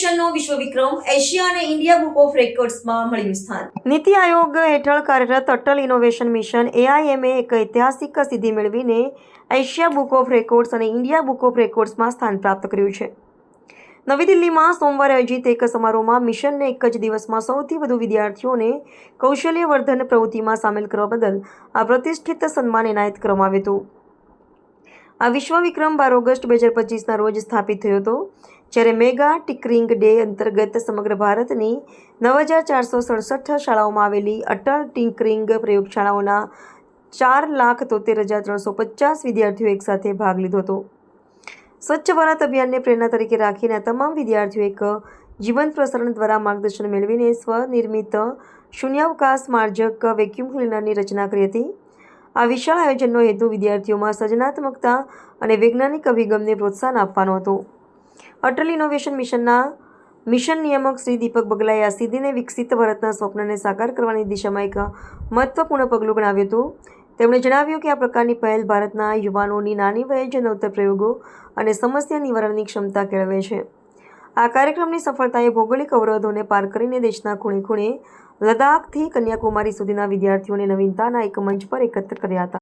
મિશનનો વિશ્વ વિક્રમ એશિયા અને ઇન્ડિયા બુક ઓફ રેકોર્ડ્સમાં મળ્યું સ્થાન। નીતિ આયોગ હેઠળ કાર્યરત અટલ ઇનોવેશન મિશન AIMએ એક ઐતિહાસિક સિદ્ધિ મેળવીને એશિયા બુક ઓફ રેકોર્ડ્સ અને ઇન્ડિયા બુક ઓફ રેકોર્ડ્સમાં સ્થાન પ્રાપ્ત કર્યું છે। નવી દિલ્હીમાં સોમવારે આયોજિત એક સમારોહમાં મિશનને એક જ દિવસમાં સૌથી વધુ વિદ્યાર્થીઓને કૌશલ્યવર્ધન પ્રવૃત્તિમાં સામેલ કરવા બદલ આ પ્રતિષ્ઠિત સન્માન એનાયત કરવામાં આવ્યું હતું। આ વિશ્વ વિક્રમ 12 ઓગસ્ટ 2025ના રોજ સ્થાપિત થયો હતો, જ્યારે મેગા ટિંકરિંગ ડે અંતર્ગત સમગ્ર ભારતની 9467 શાળાઓમાં આવેલી અટલ ટિંકરિંગ પ્રયોગશાળાઓના 4,73,350 વિદ્યાર્થીઓ એકસાથે ભાગ લીધો હતો। સ્વચ્છ ભારત અભિયાનને પ્રેરણા તરીકે રાખીને આ તમામ વિદ્યાર્થીઓ એક જીવંત પ્રસારણ દ્વારા માર્ગદર્શન મેળવીને સ્વનિર્મિત શૂન્યાવકાશ માર્જક વેક્યુમ ક્લીનરની રચના કરી હતી। આ વિશાળ આયોજનનો હેતુ વિદ્યાર્થીઓમાં સર્જનાત્મકતા અને વૈજ્ઞાનિક અભિગમને પ્રોત્સાહન આપવાનો હતો। અટલ ઇનોવેશન મિશનના મિશન નિયામક શ્રી દીપક બગલાએ આ સિદ્ધિને વિકસિત ભારતના સ્વપ્નને સાકાર કરવાની દિશામાં એક મહત્વપૂર્ણ પગલું ગણાવ્યું હતું। તેમણે જણાવ્યું કે આ પ્રકારની પહેલ ભારતના યુવાનોની નાની વયે જ નવતર પ્રયોગો અને સમસ્યા નિવારણની ક્ષમતા કેળવે છે। આ કાર્યક્રમની સફળતાએ ભૌગોલિક અવરોધોને પાર કરીને દેશના ખૂણે ખૂણે લદ્દાખથી કન્યાકુમારી સુધીના વિદ્યાર્થીઓને નવીનતાના એક મંચ પર એકત્ર કર્યા હતા।